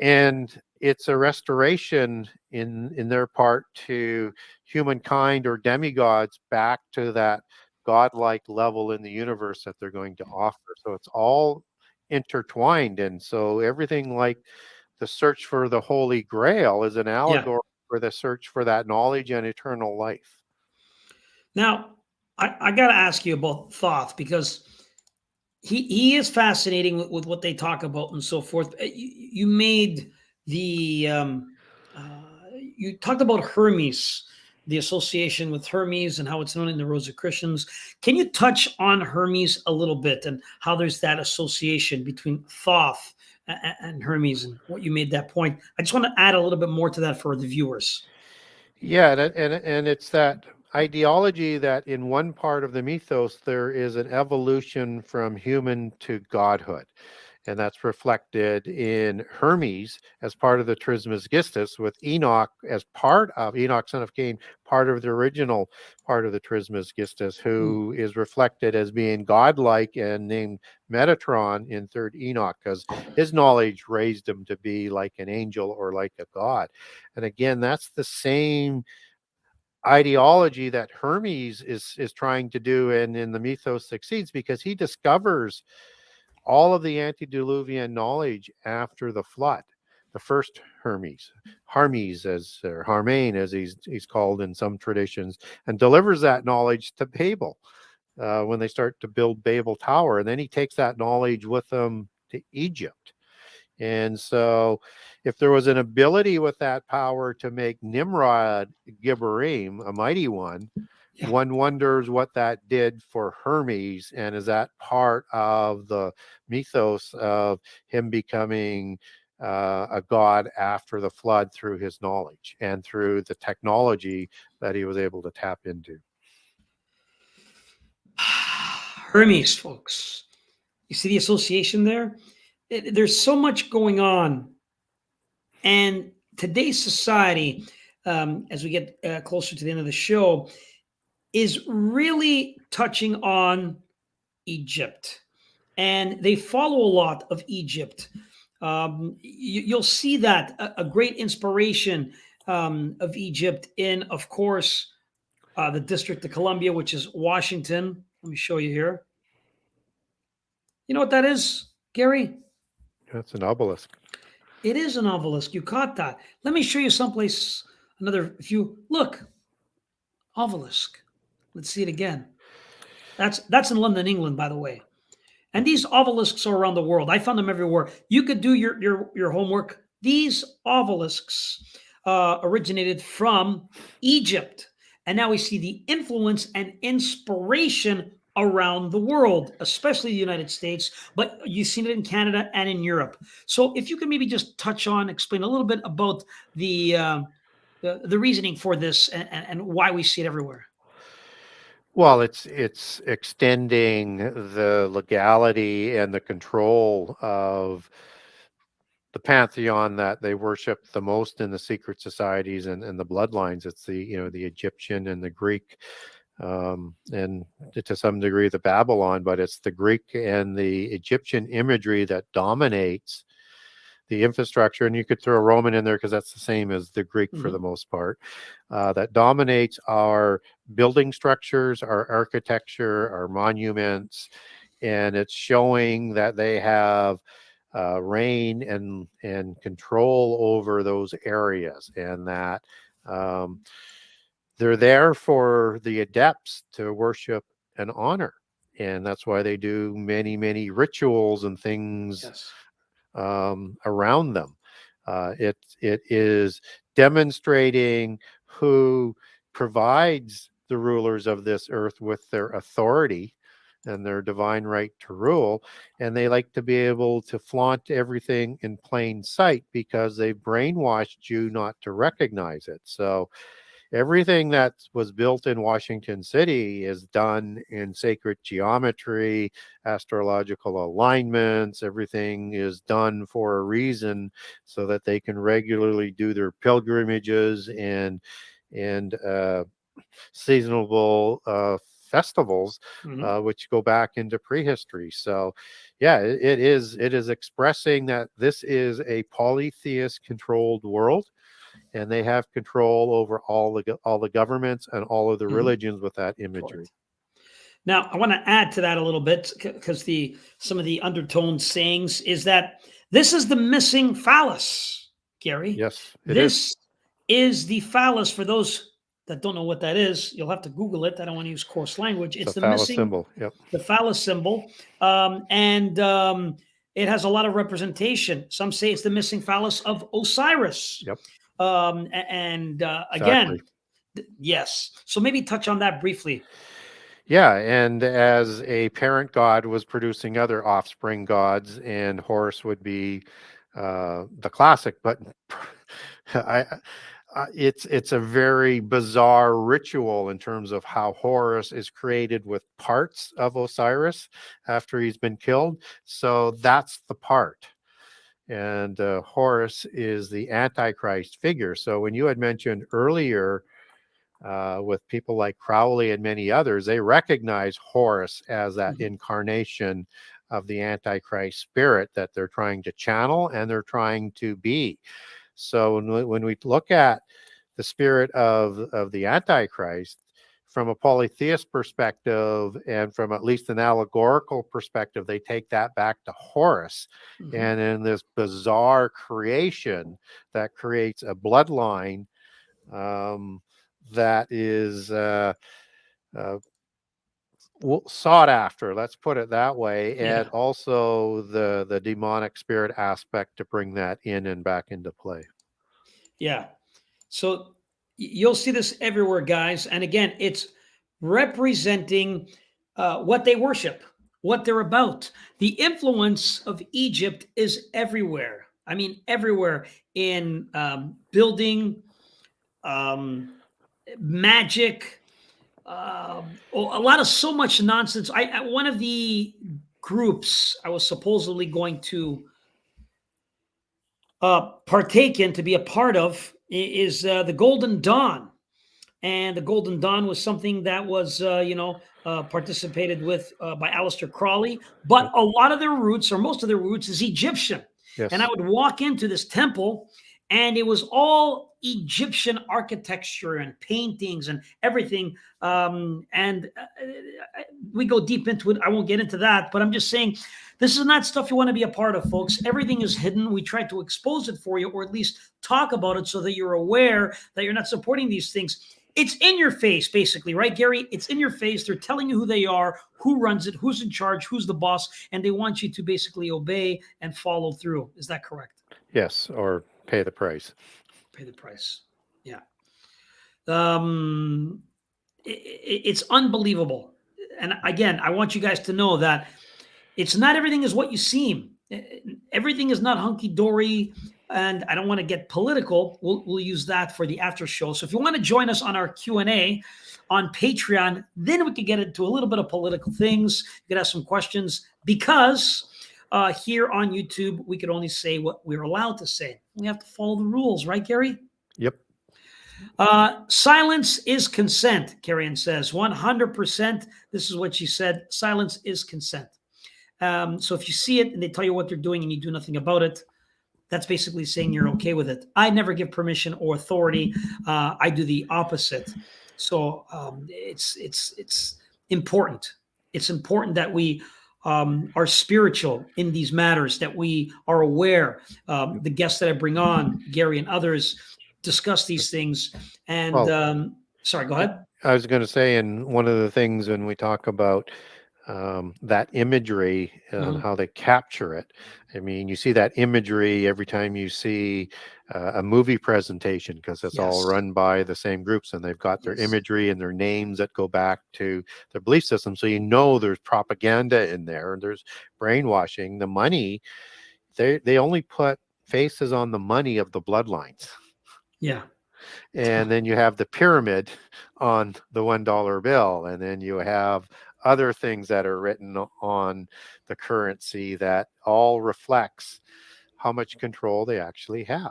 And it's a restoration in their part to humankind or demigods back to that godlike level in the universe that they're going to offer. So it's all intertwined. And so everything like the search for the Holy Grail is an allegory for the search for that knowledge and eternal life. Now, I got to ask you about Thoth, because he is fascinating with what they talk about and so forth. You made the you talked about Hermes, the association with Hermes and how it's known in the Rosicrucians. Can you touch on Hermes a little bit and how there's that association between Thoth and Hermes and what you made that point? I just want to add a little bit more to that for the viewers. Yeah, and it's that ideology that in one part of the mythos there is an evolution from human to godhood. And that's reflected in Hermes as part of the Trismegistus, with Enoch as part of Enoch, son of Cain, part of the original part of the Trismegistus, who is reflected as being godlike and named Metatron in Third Enoch, because his knowledge raised him to be like an angel or like a god. And again, that's the same ideology that Hermes is trying to do, and in the mythos succeeds because he discovers all of the antediluvian knowledge after the flood. The first Hermes, or Harmain as he's called in some traditions, and delivers that knowledge to Babel when they start to build Babel Tower, and then he takes that knowledge with him to Egypt. And so if there was an ability with that power to make Nimrod Gibborim, a mighty one, one wonders what that did for Hermes, and is that part of the mythos of him becoming a god after the flood through his knowledge and through the technology that he was able to tap into. Hermes, folks. You see the association there? There's so much going on. And today's society, as we get closer to the end of the show, is really touching on Egypt. And they follow a lot of Egypt. You'll see that a great inspiration of Egypt in, of course, the District of Columbia, which is Washington. Let me show you here. You know what that is, Gary? That's an obelisk. It is an obelisk. You caught that. Let me show you someplace, another, if you look, obelisk. Let's see it again. That's in London, England, by the way. And these obelisks are around the world. I found them everywhere. You could do your homework. These obelisks originated from Egypt. And now we see the influence and inspiration around the world, especially the United States, but you've seen it in Canada and in Europe. So if you could maybe just explain a little bit about the reasoning for this and why we see it everywhere. Well, it's extending the legality and the control of the pantheon that they worship the most in the secret societies and the bloodlines. It's the Egyptian and the Greek, and to some degree the Babylon, but it's the Greek and the Egyptian imagery that dominates the infrastructure. And you could throw Roman in there because that's the same as the Greek for the most part, that dominates our building structures, our architecture, our monuments. And it's showing that they have reign and control over those areas, and that they're there for the adepts to worship and honor. And that's why they do many, many rituals and things around them. It is demonstrating who provides the rulers of this earth with their authority and their divine right to rule. And they like to be able to flaunt everything in plain sight because they've brainwashed you not to recognize it. So everything that was built in Washington City is done in sacred geometry, astrological alignments. Everything is done for a reason so that they can regularly do their pilgrimages and seasonal festivals, which go back into prehistory. So yeah, it is expressing that this is a polytheist controlled world, and they have control over all the governments and all of the religions with that imagery. Now, I want to add to that a little bit because some of the undertone sayings is that this is the missing phallus, Gary. Yes, this is the phallus for those that don't know what that is, you'll have to Google it. I don't want to use coarse language. It's It's a the phallus missing, symbol. Yep. the phallus symbol. And it has a lot of representation. Some say it's the missing phallus of Osiris. Yep. Again, Exactly. yes. So maybe touch on that briefly. Yeah, and as a parent god was producing other offspring gods, and Horus would be the classic, but I, it's a very bizarre ritual in terms of how Horus is created with parts of Osiris after he's been killed. So that's the part. And Horus is the Antichrist figure. So when you had mentioned earlier with people like Crowley and many others, they recognize Horus as that incarnation of the Antichrist spirit that they're trying to channel and they're trying to be. So when we look at the spirit of the Antichrist from a polytheist perspective and from at least an allegorical perspective, they take that back to Horus. And in this bizarre creation that creates a bloodline that is sought after, let's put it that way, and also the demonic spirit aspect to bring that in and back into play. Yeah. So you'll see this everywhere, guys. And again, it's representing what they worship, what they're about. The influence of Egypt is everywhere. I mean, everywhere in building, magic, a lot of so much nonsense. One of the groups I was supposedly going to partake in, to be a part of, is the Golden Dawn. And the Golden Dawn was something that was, participated with by Aleister Crowley. But a lot of their roots, or most of their roots, is Egyptian. Yes. And I would walk into this temple, and it was all Egyptian architecture and paintings and everything. We go deep into it. I won't get into that, but I'm just saying, this is not stuff you want to be a part of, folks. Everything is hidden. We try to expose it for you, or at least talk about it so that you're aware that you're not supporting these things. It's in your face, basically, right, Gary? It's in your face. They're telling you who they are, who runs it, who's in charge, who's the boss, and they want you to basically obey and follow through. Is that correct? Yes, or pay the price. Pay the price. Yeah. It's unbelievable. And again, I want you guys to know that it's not everything is what you seem. Everything is not hunky-dory. And I don't want to get political. We'll use that for the after show. So if you want to join us on our Q&A on Patreon, then we could get into a little bit of political things. You could ask some questions, because here on YouTube, we could only say what we're allowed to say. We have to follow the rules, right, Gary? Yep. Silence is consent, Carrie says. 100%. This is what she said. Silence is consent. So if you see it and they tell you what they're doing and you do nothing about it, that's basically saying you're okay with it. I never give permission or authority. I do the opposite. So it's important. It's important that we are spiritual in these matters, that we are aware. The guests that I bring on, Gary and others, discuss these things. And sorry, go ahead. I was going to say, and one of the things when we talk about that imagery and how they capture it. I mean, you see that imagery every time you see a movie presentation, because it's all run by the same groups, and they've got their imagery and their names that go back to their belief system. So you know there's propaganda in there, and there's brainwashing. The money, they only put faces on the money of the bloodlines. Yeah. And then you have the pyramid on the $1 bill, and then you have other things that are written on the currency that all reflects how much control they actually have.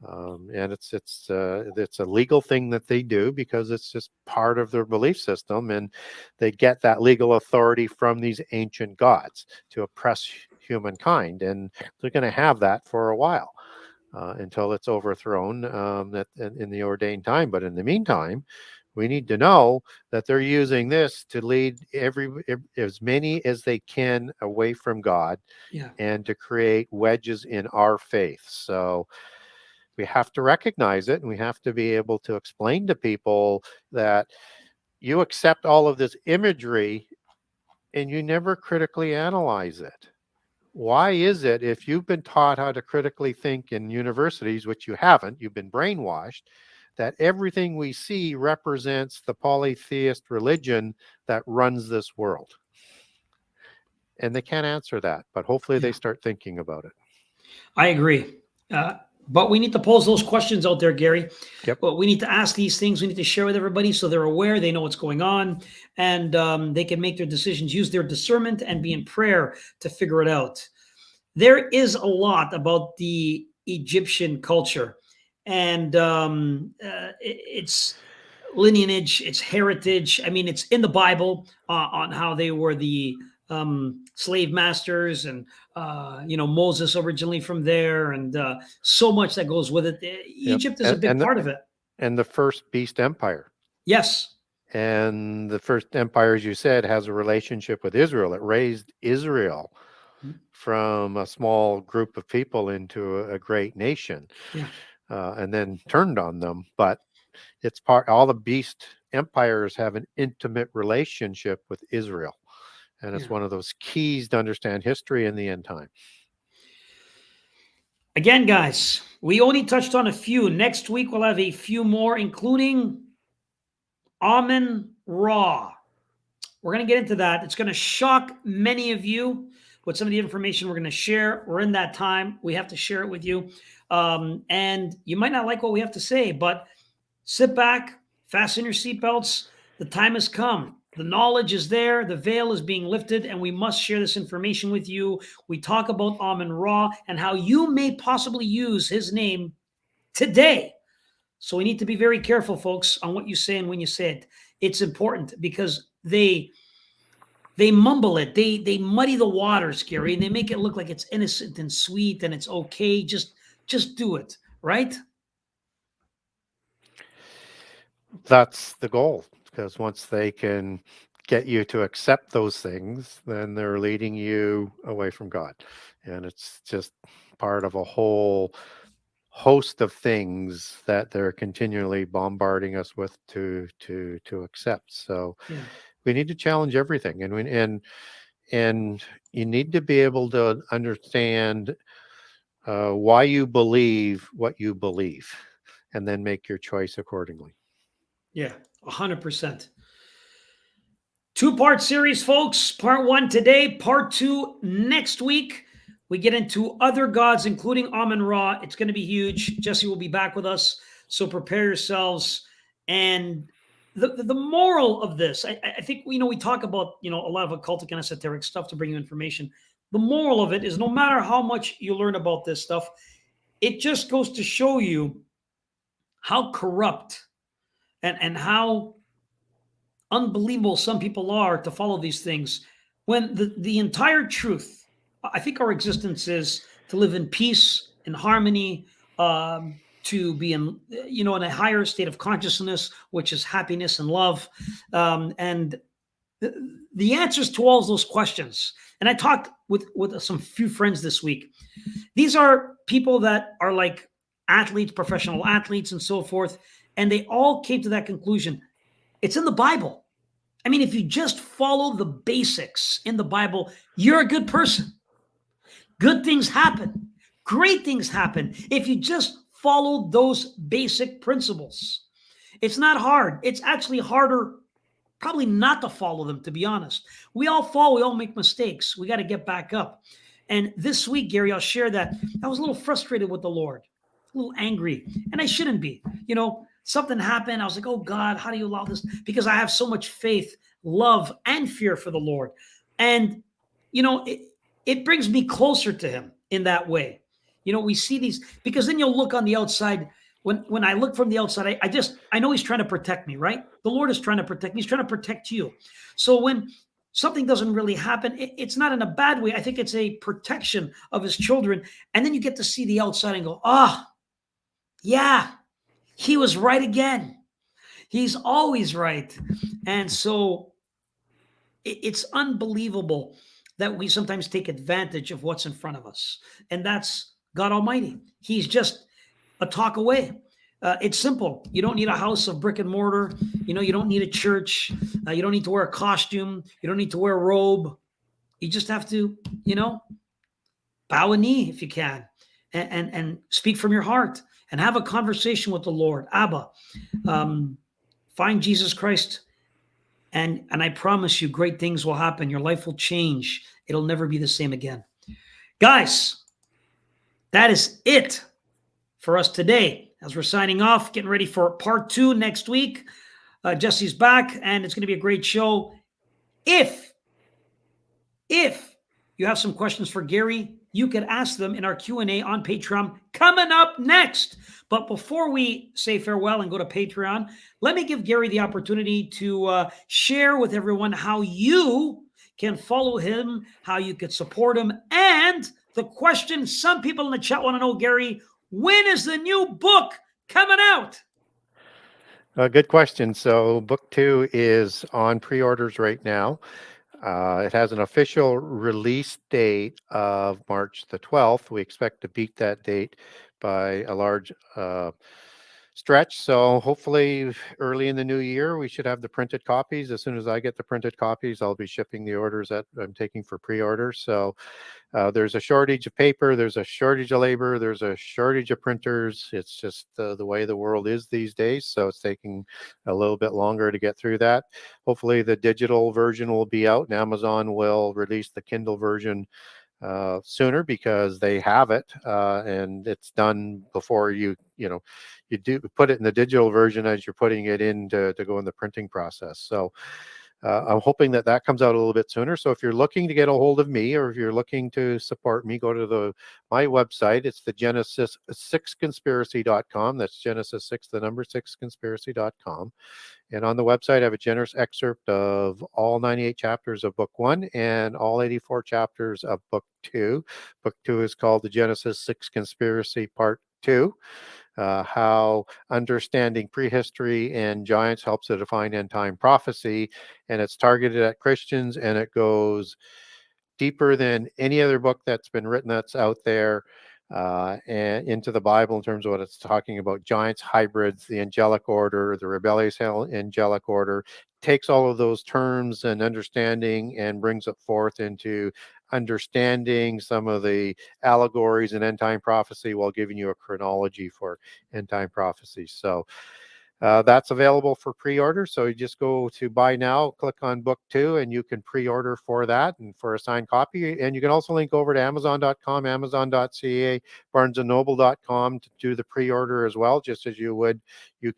And it's a legal thing that they do, because it's just part of their belief system, and they get that legal authority from these ancient gods to oppress humankind, and they're going to have that for a while until it's overthrown in the ordained time. But in the meantime, we need to know that they're using this to lead as many as they can away from God, and to create wedges in our faith. So we have to recognize it, and we have to be able to explain to people that you accept all of this imagery and you never critically analyze it. Why is it, if you've been taught how to critically think in universities, which you haven't, you've been brainwashed, that everything we see represents the polytheist religion that runs this world? And they can't answer that, but hopefully they start thinking about it. I agree. But we need to pose those questions out there, Gary. Yep. But we need to ask these things. We need to share with everybody so they're aware, they know what's going on, and they can make their decisions, use their discernment, and be in prayer to figure it out. There is a lot about the Egyptian culture, and its lineage, its heritage. I mean, it's in the Bible on how they were the slave masters, and Moses originally from there, and so much that goes with it. Egypt is a big part of it. And the first beast empire. Yes. And the first empire, as you said, has a relationship with Israel. It raised Israel from a small group of people into a great nation, and then turned on them. But it's all the beast empires have an intimate relationship with Israel. And it's one of those keys to understand history in the end time. Again, guys, we only touched on a few. Next week, we'll have a few more, including Amun-Ra. We're going to get into that. It's going to shock many of you with some of the information we're going to share. We're in that time. We have to share it with you. And you might not like what we have to say, but sit back, fasten your seatbelts. The time has come. The knowledge is there. The veil is being lifted, and we must share this information with you. We talk about Amun-Ra and how you may possibly use his name today. So we need to be very careful, folks, on what you say and when you say it. It's important because they mumble it. They muddy the waters, Gary, and they make it look like it's innocent and sweet and it's okay. Just do it, right? That's the goal, because once they can get you to accept those things, then they're leading you away from God. And it's just part of a whole host of things that they're continually bombarding us with to accept. So we need to challenge everything, and you need to be able to understand why you believe what you believe, and then make your choice accordingly. Yeah, 100%. Two-part series, folks. Part 1 today, part 2 next week. We get into other gods, including Amun-Ra. It's going to be huge. Jesse will be back with us, so prepare yourselves. And the moral of this, I think, we talk about, a lot of occultic and esoteric stuff to bring you information. The moral of it is, no matter how much you learn about this stuff, it just goes to show you how corrupt and how unbelievable some people are to follow these things, when the entire truth, I think our existence is to live in peace, in harmony, to be in a higher state of consciousness, which is happiness and love. And the answers to all those questions. And I talked with some few friends this week. These are people that are like athletes, professional athletes, and so forth. And they all came to that conclusion. It's in the Bible. I mean, if you just follow the basics in the Bible, you're a good person. Good things happen. Great things happen if you just follow those basic principles. It's not hard. It's actually harder probably not to follow them, to be honest. We all fall. We all make mistakes. We got to get back up. And this week, Gary, I'll share that I was a little frustrated with the Lord, a little angry, and I shouldn't be. Something happened. I was like, oh God, how do you allow this? Because I have so much faith, love, and fear for the Lord. And, it brings me closer to him in that way. We see these, because then you'll look on the outside. When I look from the outside, I know he's trying to protect me, right? The Lord is trying to protect me. He's trying to protect you. So when something doesn't really happen, it's not in a bad way. I think it's a protection of his children. And then you get to see the outside and go, yeah, he was right again. He's always right. And so it's unbelievable that we sometimes take advantage of what's in front of us. And that's God Almighty. He's just a talk away. It's simple. You don't need a house of brick and mortar. You know, you don't need a church. You don't need to wear a costume. You don't need to wear a robe. You just have to, you know, bow a knee if you can, and speak from your heart and have a conversation with the Lord. Abba, find Jesus Christ, and I promise you, great things will happen. Your life will change. It'll never be the same again. Guys, that is it for us today. As we're signing off, getting ready for part 2 next week. Jesse's back, and it's going to be a great show. If you have some questions for Gary, you can ask them in our Q&A on Patreon coming up next. But before we say farewell and go to Patreon, let me give Gary the opportunity to share with everyone how you can follow him, how you could support him, and the question some people in the chat want to know, Gary, when is the new book coming out? Good question. So book 2 is on pre-orders right now. It has an official release date of March the 12th. We expect to beat that date by a large stretch. So hopefully early in the new year, we should have the printed copies. As soon as I get the printed copies, I'll be shipping the orders that I'm taking for pre-order. So there's a shortage of paper, there's a shortage of labor, there's a shortage of printers. It's just the way the world is these days. So it's taking a little bit longer to get through that. Hopefully the digital version will be out, and Amazon will release the Kindle version sooner, because they have it, and it's done before you do put it in the digital version as you're putting it in to go in the printing process. So I'm hoping that comes out a little bit sooner. So if you're looking to get a hold of me, or if you're looking to support me, go to my website. It's the Genesis6conspiracy.com. That's Genesis 6, the number 6conspiracy.com. And on the website, I have a generous excerpt of all 98 chapters of book 1 and all 84 chapters of book 2. Book 2 is called the Genesis 6 Conspiracy Part 2. How understanding prehistory and giants helps to define end time prophecy. And it's targeted at Christians, and it goes deeper than any other book that's been written that's out there, and into the Bible in terms of what it's talking about: giants, hybrids, the angelic order, the rebellious angelic order. Takes all of those terms and understanding and brings it forth into understanding some of the allegories and end time prophecy, while giving you a chronology for end time prophecy. So that's available for pre-order. So you just go to buy now, click on book 2, and you can pre-order for that and for a signed copy. And you can also link over to Amazon.com, Amazon.ca, BarnesandNoble.com to do the pre-order as well, just as you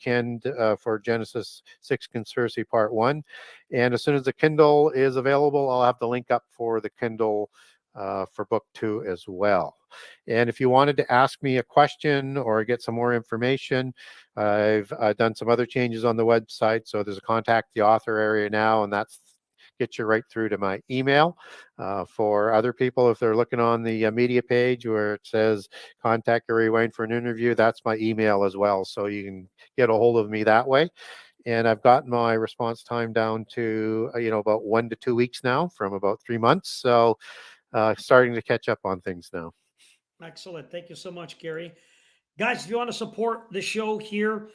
can for Genesis 6 Conspiracy Part 1. And as soon as the Kindle is available, I'll have the link up for the Kindle for book 2 as well. And if you wanted to ask me a question or get some more information, I've done some other changes on the website. So there's a contact the author area now, and that's gets you right through to my email. For other people, if they're looking on the media page where it says contact Gary Wayne for an interview, that's my email as well. So you can get a hold of me that way. And I've gotten my response time down to about 1 to 2 weeks now, from about 3 months. So starting to catch up on things now. Excellent. Thank you so much, Gary. Guys, if you want to support the show here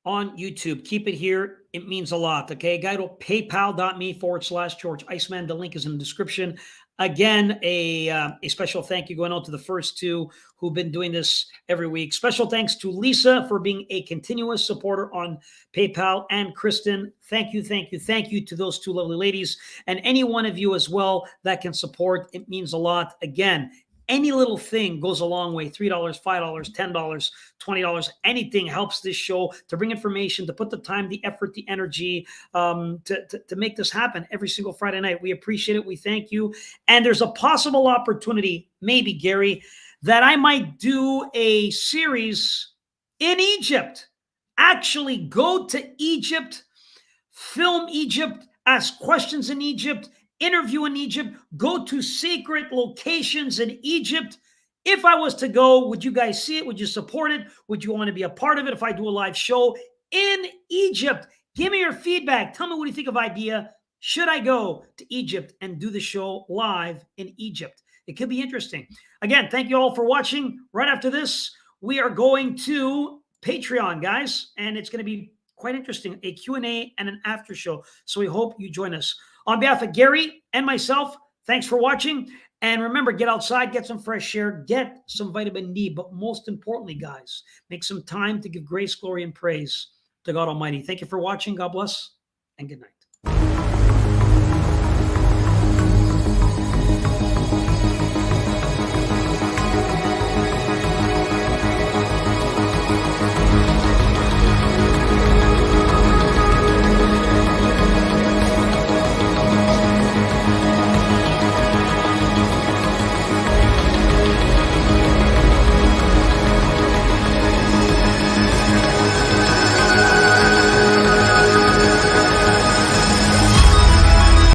on YouTube, keep it here. It means a lot. Okay. Go to paypal.me/George Iceman. The link is in the description. Again, a special thank you going out to the first 2 who've been doing this every week. Special thanks to Lisa for being a continuous supporter on PayPal, and Kristen. Thank you to those 2 lovely ladies, and any one of you as well that can support. It means a lot. Again, any little thing goes a long way. $3, $5, $10, $20, anything helps this show to bring information, to put the time, the effort, the energy to make this happen every single Friday night. We appreciate it. We thank you. And there's a possible opportunity, maybe, Gary, that I might do a series in Egypt. Actually go to Egypt, film Egypt, ask questions in Egypt, interview in Egypt, go to sacred locations in Egypt. If I was to go, would you guys see it? Would you support it? Would you want to be a part of it if I do a live show in Egypt? Give me your feedback. Tell me what you think of idea. Should I go to Egypt and do the show live in Egypt? It could be interesting. Again, thank you all for watching. Right after this, we are going to Patreon, guys, and it's going to be quite interesting, a Q&A and an after show. So we hope you join us. On behalf of Gary and myself, thanks for watching. And remember, get outside, get some fresh air, get some vitamin D. But most importantly, guys, make some time to give grace, glory, and praise to God Almighty. Thank you for watching. God bless, and good night.